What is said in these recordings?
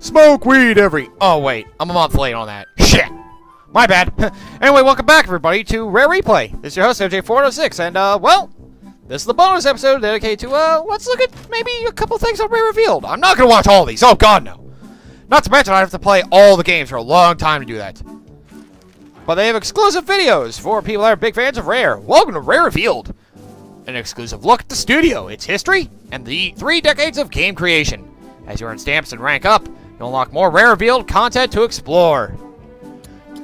Smoke weed every... Oh, wait. I'm a month late on that. Shit. My bad. Anyway, welcome back, everybody, to Rare Replay. This is your host, MJ406, and, well, this is the bonus episode dedicated to, let's look at maybe a couple things on Rare Revealed. I'm not going to watch all these. Oh, God, no. Not to mention, I have to play all the games for a long time to do that. But they have exclusive videos for people that are big fans of Rare. Welcome to Rare Revealed. An exclusive look at the studio, its history, and the 3 decades of game creation. As you earn stamps and rank up, you'll unlock more Rare Revealed content to explore.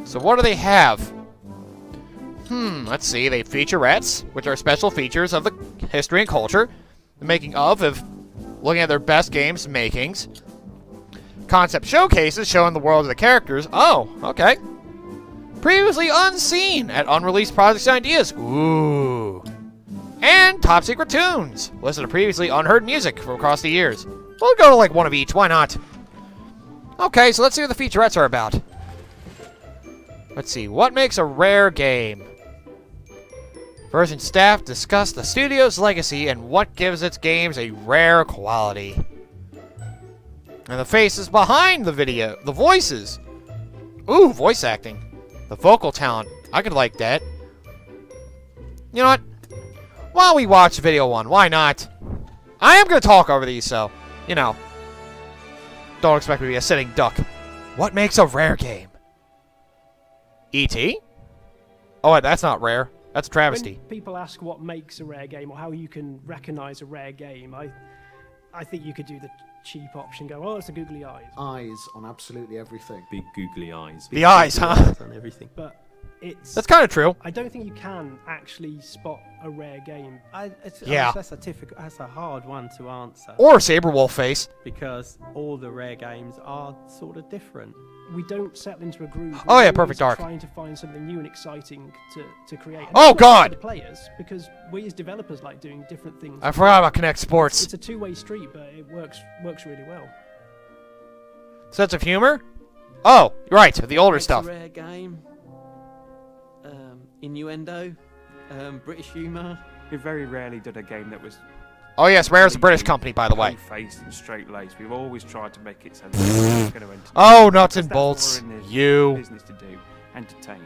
So what do they have? Let's see. They have featurettes, which are special features of the history and culture. The making of looking at their best games makings. Concept showcases showing the world of the characters. Oh, okay. Previously unseen at unreleased projects and ideas. Ooh. And top secret tunes. Listen to previously unheard music from across the years. We'll go to like one of each. Why not? Okay, so let's see what the featurettes are about. Let's see. What makes a Rare game? Version staff discuss the studio's legacy and what gives its games a rare quality. And the faces behind the video. The voices. Ooh, voice acting. The vocal talent. I could like that. You know what? Why don't we watch video 1? Why not? I am going to talk over these, so, you know. Don't expect me to be a sitting duck. What makes a Rare game? E.T.? Oh, wait, that's not Rare. That's a travesty. When people ask what makes a Rare game or how you can recognize a Rare game, I think you could do the cheap option, go, oh, it's the googly eyes. Eyes on absolutely everything. Big googly eyes. The eyes, huh? On everything. But that's kind of true. I don't think you can actually spot a Rare game. Yeah. That's a hard one to answer. Or Saberwolf face. Because all the Rare games are sort of different. We don't settle into a groove. Oh, We're yeah, Perfect always Dark. Trying to find something new and exciting to create. And Oh, that's not God! for the players, because we as developers like doing different things. I forgot about Connect Sports. It's a two-way street, but it works really well. Sense of humor? Oh, you're right. The older Makes stuff. A Rare game. Innuendo. British humour. We very rarely did a game that was Oh, yes. Rare's a British company, by the way. faced and straight-laced. We've always tried to make it so that it's going to entertain. Oh, nuts and That's what bolts. we're in this You. business to do, entertain,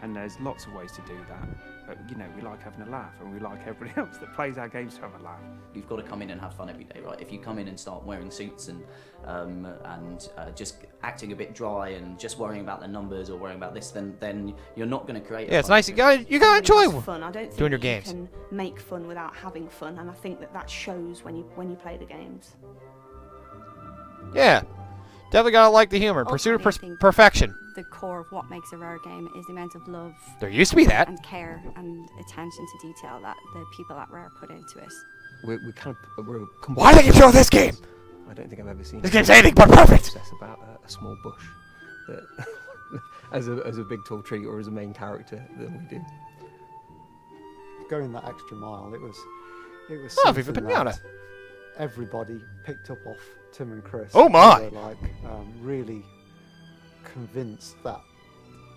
and there's lots of ways to do that. But you know, we like having a laugh, and we like everybody else that plays our games to have a laugh. You've got to come in and have fun every day, right? If you come in and start wearing suits and just acting a bit dry and just worrying about the numbers or worrying about this, then you're not going to create. Yeah, it's nice. You gotta enjoy fun. I don't think doing your you games. can make fun without having fun, and I think that shows when you play the games. Yeah. Definitely gotta like the humor. Pursuit of Ultimately, I think perfection. the core of what makes a Rare game is the amount of love There used to be that. and care and attention to detail that the people at Rare put into it. We're Why did you show this game? I don't think I've ever seen This game's anything but perfect. obsess about a small bush that as a big tall tree or as a main character than we do. Going that extra mile, it was Oh, Viva something Pinata. that everybody picked up off Tim and Chris. Oh, my. They were like really convinced that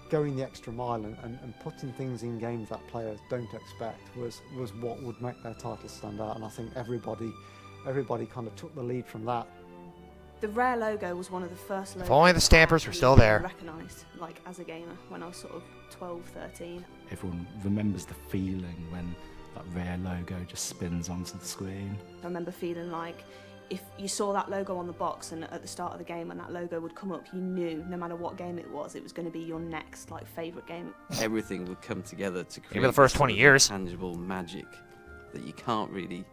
going the extra mile and putting things in games that players don't expect was what would make their title stand out, and I think everybody kind of took the lead from that. The Rare logo was one of the first logos. only the Stampers were still there. Recognised, like as a gamer, when I was sort of 12, 13. Everyone remembers the feeling when that Rare logo just spins onto the screen. I remember feeling like if you saw that logo on the box and at the start of the game when that logo would come up, you knew no matter what game it was going to be your next like favourite game. Everything would come together to create Maybe the first this 20 sort of years. tangible magic that you can't really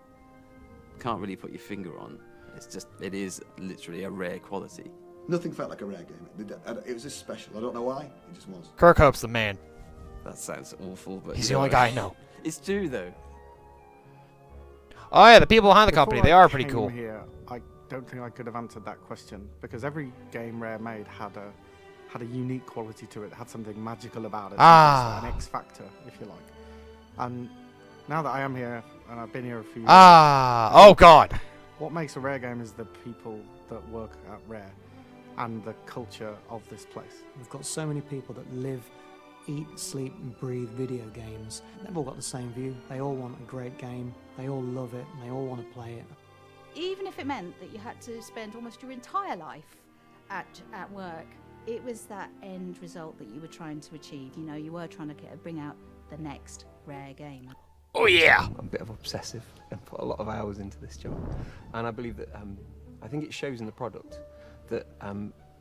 put your finger on. It is literally a rare quality. Nothing felt like a Rare game. It was just special. I don't know why. It just was. Kirk Hope's the man. That sounds awful, but He's the only guy I know. It's true though. Oh, yeah, the people behind the company, Before they I are pretty came cool. Here, I don't think I could have answered that question because every game Rare made had a unique quality to it, had something magical about it, Ah. an X factor, if you like. And now that I am here and I've been here a few years, Oh, God. what makes a Rare game is the people that work at Rare and the culture of this place. We've got so many people that live, eat, sleep and breathe video games. They've all got the same view. They all want a great game. They all love it and they all want to play it. Even if it meant that you had to spend almost your entire life at work, it was that end result that you were trying to achieve. You know, you were trying to bring out the next Rare game. Oh yeah! I'm a bit of obsessive and put a lot of hours into this job, and I believe that I think it shows in the product that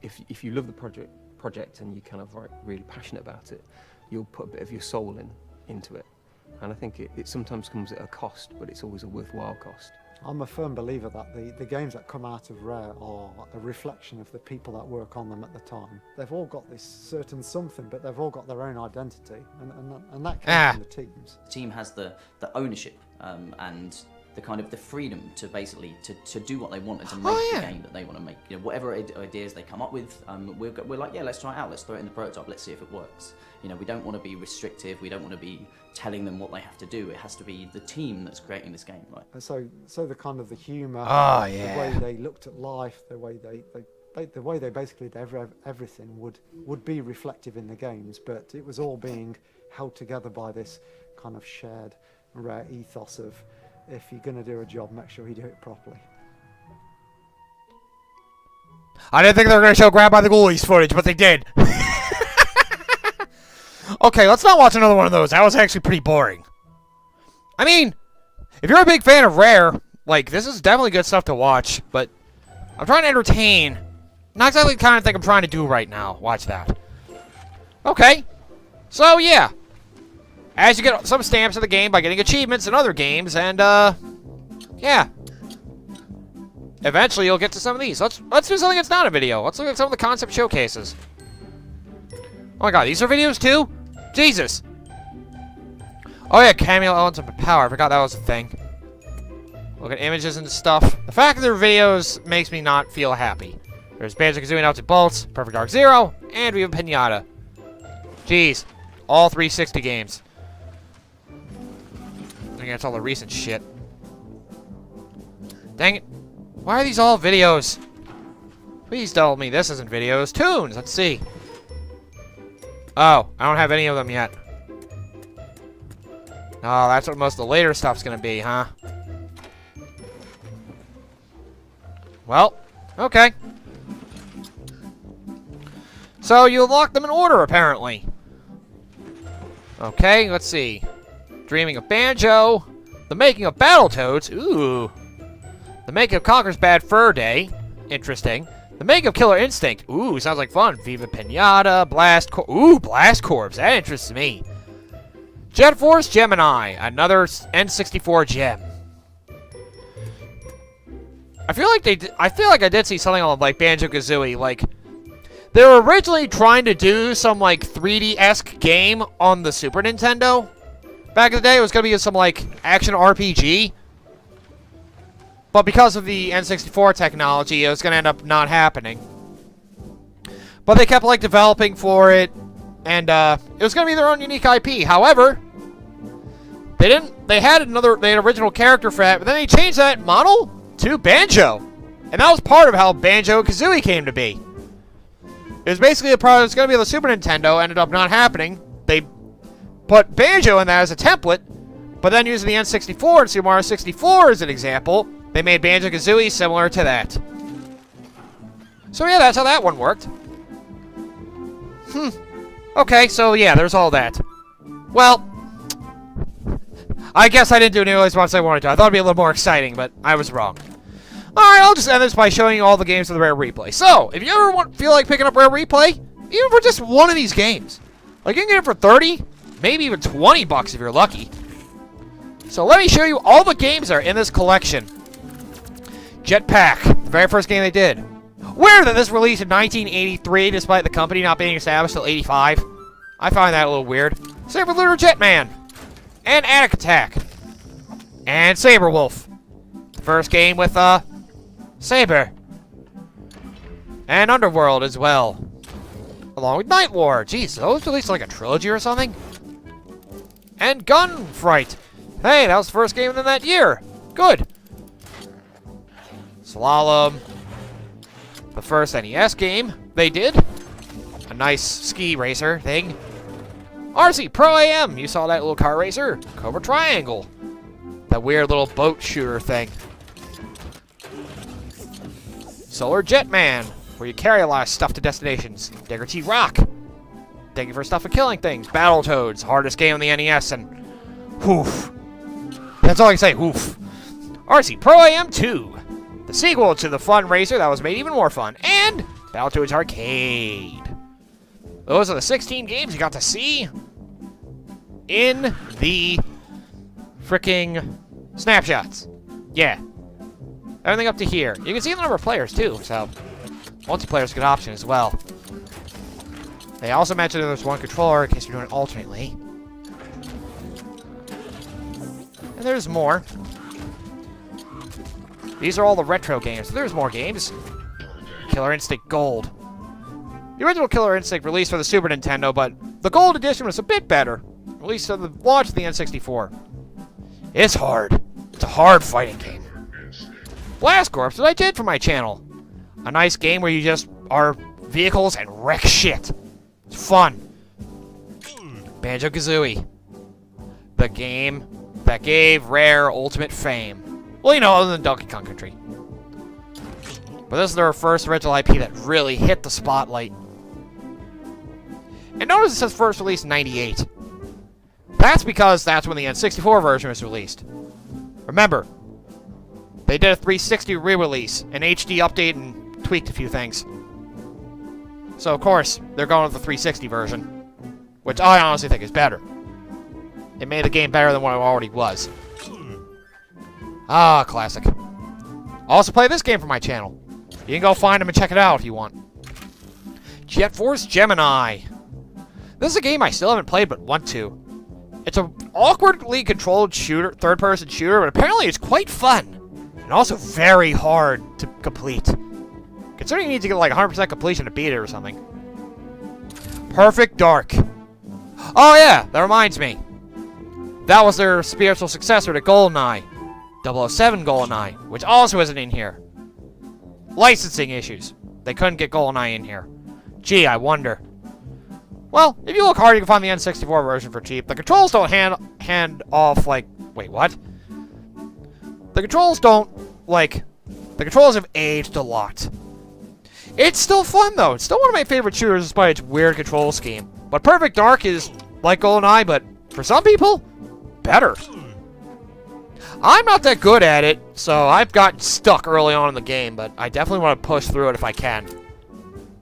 if you love the project and you're kind of like really passionate about it, you'll put a bit of your soul into it. And I think it sometimes comes at a cost, but it's always a worthwhile cost. I'm a firm believer that the games that come out of Rare are a reflection of the people that work on them at the time. They've all got this certain something, but they've all got their own identity, and that comes from the teams. The team has the ownership and the kind of the freedom to basically to do what they want and to make the game that they want to make. You know, whatever ideas they come up with, we're like, yeah, let's try it out. Let's throw it in the prototype. Let's see if it works. You know, we don't want to be restrictive. We don't want to be telling them what they have to do. It has to be the team that's creating this game, right? And so the kind of the humour, yeah. the way they looked at life, the way they basically did everything would be reflective in the games, but it was all being held together by this kind of shared Rare ethos of, if you're going to do a job, make sure you do it properly. I didn't think they were going to show Grab by the Ghoulies footage, but they did. Okay, let's not watch another one of those. That was actually pretty boring. I mean, if you're a big fan of Rare, like, this is definitely good stuff to watch, but I'm trying to entertain. Not exactly the kind of thing I'm trying to do right now. Watch that. Okay. So, yeah. As you get some stamps of the game by getting achievements in other games, and, yeah. Eventually, you'll get to some of these. Let's do something that's not a video. Let's look at some of the concept showcases. Oh my god, these are videos too? Jesus! Oh yeah, cameo elements of power. I forgot that was a thing. Look at images and stuff. The fact that they're videos makes me not feel happy. There's Banjo-Kazooie Nuts and Bolts, Perfect Dark Zero, and Viva Pinata. Jeez. All 360 games. I think that's all the recent shit. Dang it. Why are these all videos? Please tell me this isn't videos. Tunes! Let's see. Oh, I don't have any of them yet. Oh, that's what most of the later stuff's gonna be, huh? Well, okay. So you unlock them in order, apparently. Okay, let's see. Dreaming of Banjo. The Making of Battletoads. Ooh. The Making of Conker's Bad Fur Day. Interesting. The Making of Killer Instinct. Ooh, sounds like fun. Viva Pinata. Blast Corps. Ooh, Blast Corps. That interests me. Jet Force Gemini. Another N64 gem. I feel like I did see something on like Banjo-Kazooie. Like, they were originally trying to do some like 3D-esque game on the Super Nintendo. Back in the day, it was going to be some like action RPG. But because of the N64 technology, it was going to end up not happening. But they kept like developing for it, and it was going to be their own unique IP. However, they had an original character for that, but then they changed that model to Banjo. And that was part of how Banjo-Kazooie came to be. It was basically a product that was going to be on the Super Nintendo, ended up not happening. They put Banjo in that as a template, but then using the N64 and Super Mario 64 as an example, they made Banjo-Kazooie similar to that. So yeah, that's how that one worked. Okay, so yeah, there's all that. Well, I guess I didn't do nearly as much as I wanted to. I thought it'd be a little more exciting, but I was wrong. Alright, I'll just end this by showing you all the games of the Rare Replay. So, if you ever feel like picking up Rare Replay, even for just one of these games, like you can get it for 30, maybe even 20 bucks if you're lucky. So let me show you all the games that are in this collection. Jetpack, the very first game they did. Weird that this released in 1983, despite the company not being established until 85. I find that a little weird. Saber Looter Jetman. And Attic Attack. And Saberwolf. The first game with, Saber. And Underworld as well. Along with Night War. Jeez, those released like a trilogy or something? And Gunfight. Hey, that was the first game in that year. Good. Slalom. The first NES game they did. A nice ski racer thing. RC Pro AM. You saw that little car racer. Cobra Triangle. That weird little boat shooter thing. Solar Jetman. where you carry a lot of stuff to destinations. Digger T Rock, digging for stuff and killing things. Battletoads, hardest game on the NES, and whoof. That's all I can say, whoof. RC Pro AM 2, the sequel to the Fun Racer that was made even more fun, and Battletoads Arcade. Those are the 16 games you got to see in the freaking snapshots. Yeah. Everything up to here. You can see the number of players, too, so multiplayer is a good option as well. They also mentioned there's one controller in case you're doing it alternately. And there's more. These are all the retro games. There's more games. Killer Instinct Gold. The original Killer Instinct released for the Super Nintendo, but the Gold Edition was a bit better. Released on the launch of the N64. It's hard. It's a hard fighting game. Blast Corps that I did for my channel. A nice game where you just are vehicles and wreck shit. It's fun. Banjo-Kazooie. The game that gave Rare ultimate fame. Well, you know, other than Donkey Kong Country. But this is their first original IP that really hit the spotlight. And notice it says first released in 98. That's because that's when the N64 version was released. Remember, they did a 360 re-release, an HD update, and tweaked a few things. So, of course, they're going with the 360 version, which I honestly think is better. It made the game better than what it already was. Ah, classic. I also play this game for my channel. You can go find them and check it out if you want. Jet Force Gemini. This is a game I still haven't played but want to. It's an awkwardly controlled shooter, third-person shooter, but apparently it's quite fun. And also very hard to complete. Considering you need to get like 100% completion to beat it or something. Perfect Dark. Oh yeah, that reminds me. That was their spiritual successor to GoldenEye. 007 GoldenEye, which also isn't in here. Licensing issues. They couldn't get GoldenEye in here. Gee, I wonder. Well, if you look hard, you can find the N64 version for cheap. The controls don't hand off like... Wait, what? The controls don't, like... The controls have aged a lot. It's still fun, though. It's still one of my favorite shooters despite its weird control scheme. But Perfect Dark is like GoldenEye, but for some people, better. I'm not that good at it, so I've gotten stuck early on in the game, but I definitely want to push through it if I can.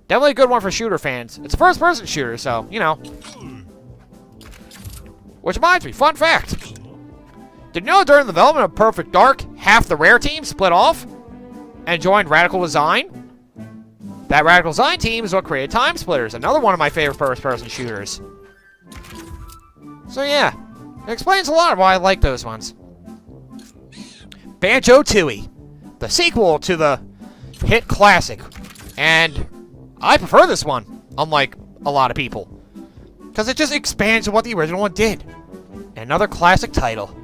Definitely a good one for shooter fans. It's a first-person shooter, so, you know. Which reminds me, fun fact. Did you know during the development of Perfect Dark, half the Rare team split off and joined Radical Design? That Radical Design team is what created Time Splitters, another one of my favorite first-person shooters. So yeah, it explains a lot of why I like those ones. Banjo-Tooie, the sequel to the hit classic, and I prefer this one, unlike a lot of people, because it just expands on what the original one did. Another classic title.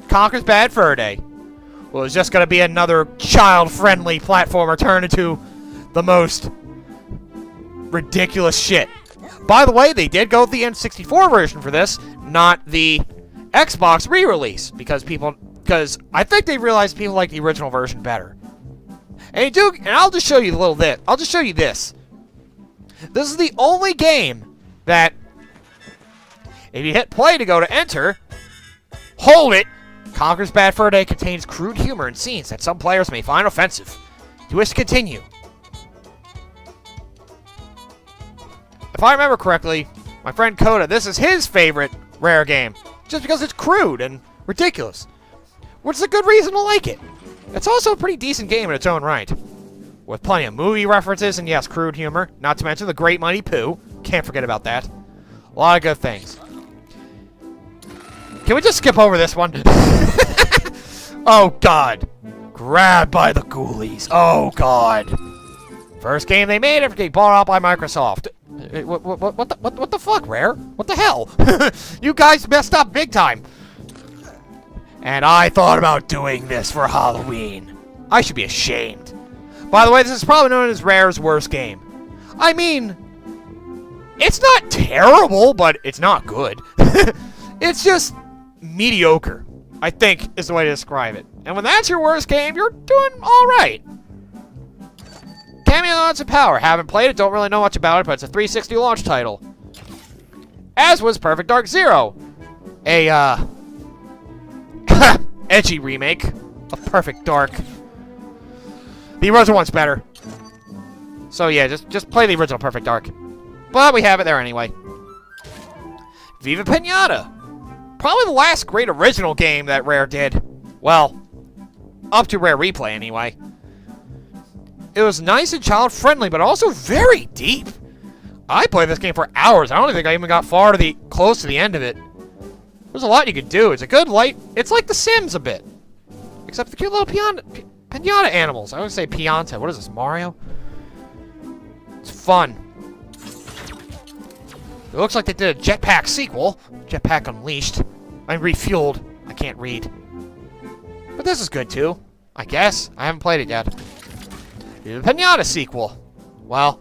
Conker's Bad Fur Day. Well, it's just going to be another child-friendly platformer turned into the most ridiculous shit. By the way, they did go with the N64 version for this, not the Xbox re-release, because I think they realized people like the original version better. And I'll just show you a little bit. I'll just show you this. This is the only game that, if you hit play to go to enter, hold it. Conker's Bad Fur Day contains crude humor and scenes that some players may find offensive. You wish to continue. If I remember correctly, my friend Coda, this is his favorite Rare game, just because it's crude and ridiculous, which is a good reason to like it. It's also a pretty decent game in its own right, with plenty of movie references and yes, crude humor, not to mention the Great Mighty Pooh. Can't forget about that. A lot of good things. Can we just skip over this one? Oh god. Grabbed by the Ghoulies. Oh god. First game they made after getting bought out by Microsoft. What the fuck, Rare? What the hell? You guys messed up big time. And I thought about doing this for Halloween. I should be ashamed. By the way, this is probably known as Rare's worst game. I mean, it's not terrible, but it's not good. It's just mediocre, I think, is the way to describe it. And when that's your worst game, you're doing alright. Cammy Damien Odds of Power. Haven't played it, don't really know much about it, but it's a 360 launch title. As was Perfect Dark Zero. A, edgy remake of Perfect Dark. The original one's better. So yeah, just play the original Perfect Dark. But we have it there anyway. Viva Pinata. Probably the last great original game that Rare did. Well, up to Rare Replay anyway. It was nice and child-friendly, but also very deep. I played this game for hours. I don't think I even got close to the end of it. There's a lot you could do. It's a good light. It's like The Sims a bit. Except the cute little pinata animals. I always say Pianta. What is this, Mario? It's fun. It looks like they did a Jetpack sequel. Jetpack Unleashed. I'm refueled. I can't read. But this is good too. I guess. I haven't played it yet. The Pinata sequel. Well,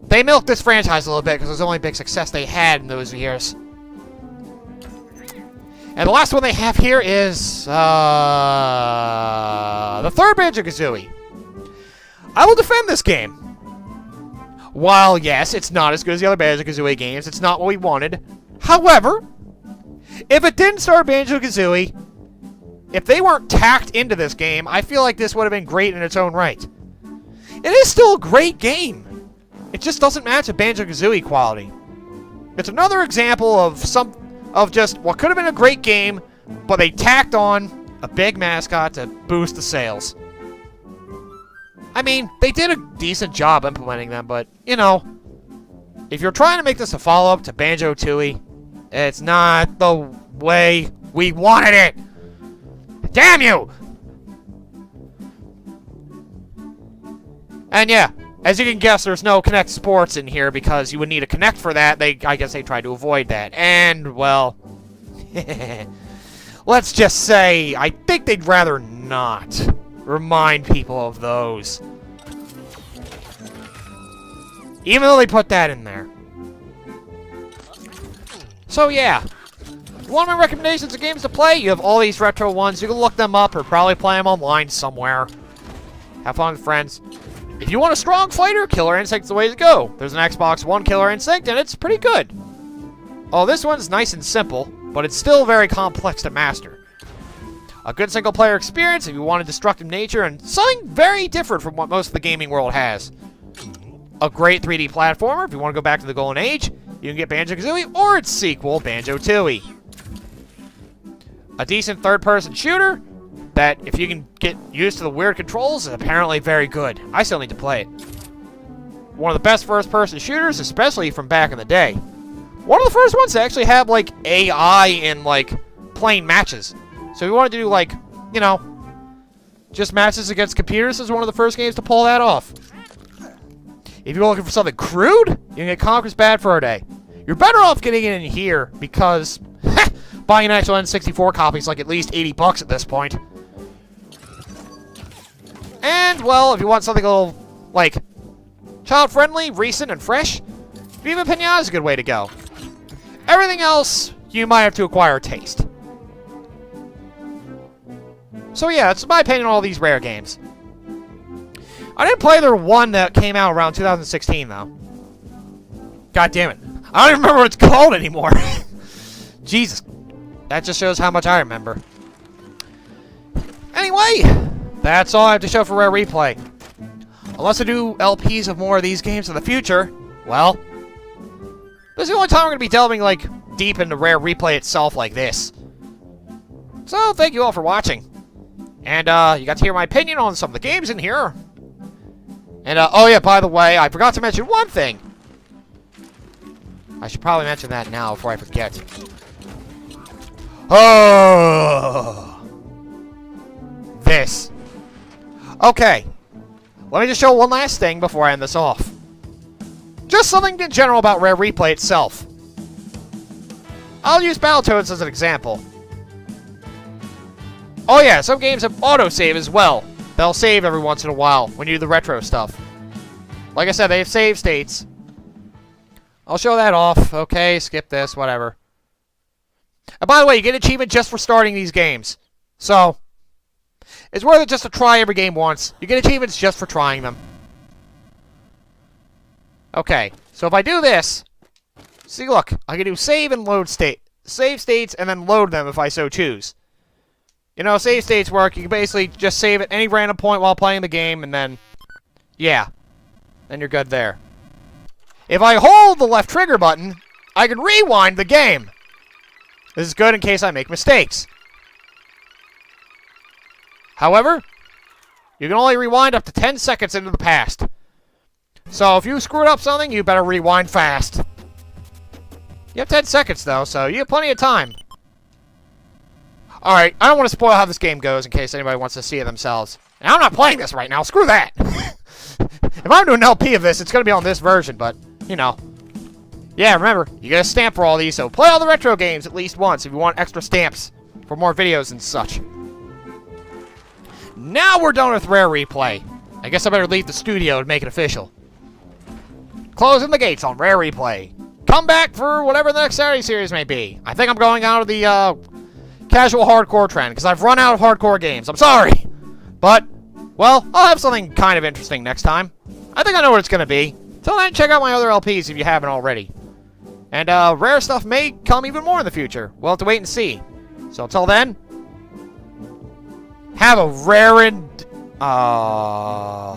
they milked this franchise a little bit because it was the only big success they had in those years. And the last one they have here is the third Banjo-Kazooie. I will defend this game. While, yes, it's not as good as the other Banjo-Kazooie games, it's not what we wanted. However, if it didn't star Banjo-Kazooie, if they weren't tacked into this game, I feel like this would have been great in its own right. It is still a great game. It just doesn't match a Banjo-Kazooie quality. It's another example of just what could have been a great game, but they tacked on a big mascot to boost the sales. I mean, they did a decent job implementing them, but, you know, if you're trying to make this a follow-up to Banjo-Tooie, it's not the way we wanted it. Damn you! And yeah, as you can guess, there's no Kinect Sports in here because you would need a Kinect for that. I guess they tried to avoid that. And, well, let's just say, I think they'd rather not remind people of those. Even though they put that in there. So yeah. One of my recommendations of games to play, you have all these retro ones. You can look them up or probably play them online somewhere. Have fun with friends. If you want a strong fighter, Killer Instinct's the way to go. There's an Xbox One Killer Instinct, and it's pretty good. Oh, this one's nice and simple, but it's still very complex to master. A good single-player experience if you want a destructive nature, and something very different from what most of the gaming world has. A great 3D platformer if you want to go back to the Golden Age. You can get Banjo-Kazooie or its sequel, Banjo-Tooie. A decent third-person shooter that, if you can get used to the weird controls, is apparently very good. I still need to play it. One of the best first-person shooters, especially from back in the day. One of the first ones to actually have, like, AI in, like, playing matches. So if you want to do, like, you know, just matches against computers, this is one of the first games to pull that off. If you're looking for something crude, you can get Conker's Bad Fur Day. You're better off getting it in here because buying an actual N64 copy is like at least $80 at this point. And, well, if you want something a little, like, child-friendly, recent, and fresh, Viva Pinata is a good way to go. Everything else, you might have to acquire taste. So yeah, it's my opinion on all these Rare games. I didn't play their one that came out around 2016, though. God damn it. I don't even remember what it's called anymore. Jesus. That just shows how much I remember. Anyway, that's all I have to show for Rare Replay. Unless I do LPs of more of these games in the future, well, this is the only time we're going to be delving, like, deep into Rare Replay itself like this. So, thank you all for watching. And, you got to hear my opinion on some of the games in here. And, oh yeah, by the way, I forgot to mention one thing. I should probably mention that now before I forget. Oh! This. Okay. Let me just show one last thing before I end this off. Just something in general about Rare Replay itself. I'll use Battletoads as an example. Oh yeah, some games have autosave as well. They'll save every once in a while when you do the retro stuff. Like I said, they have save states. I'll show that off. Okay, skip this, whatever. And by the way, you get an achievement just for starting these games. So, it's worth it just to try every game once. You get achievements just for trying them. Okay, so if I do this, see, look, I can do save and load save states and then load them if I so choose. You know, save states work. You can basically just save at any random point while playing the game, and then, yeah, then you're good there. If I hold the left trigger button, I can rewind the game. This is good in case I make mistakes. However, you can only rewind up to 10 seconds into the past. So if you screwed up something, you better rewind fast. You have 10 seconds, though, so you have plenty of time. Alright, I don't want to spoil how this game goes in case anybody wants to see it themselves. And I'm not playing this right now, screw that! If I'm doing an LP of this, it's going to be on this version, but, you know. Yeah, remember, you get a stamp for all these, so play all the retro games at least once if you want extra stamps for more videos and such. Now we're done with Rare Replay. I guess I better leave the studio and make it official. Closing the gates on Rare Replay. Come back for whatever the next Saturday series may be. I think I'm going out of the casual hardcore trend because I've run out of hardcore games. I'm sorry. But, well, I'll have something kind of interesting next time. I think I know what it's going to be. Till then, check out my other LPs if you haven't already. And rare stuff may come even more in the future. We'll have to wait and see. So until then, have a rare and... bye.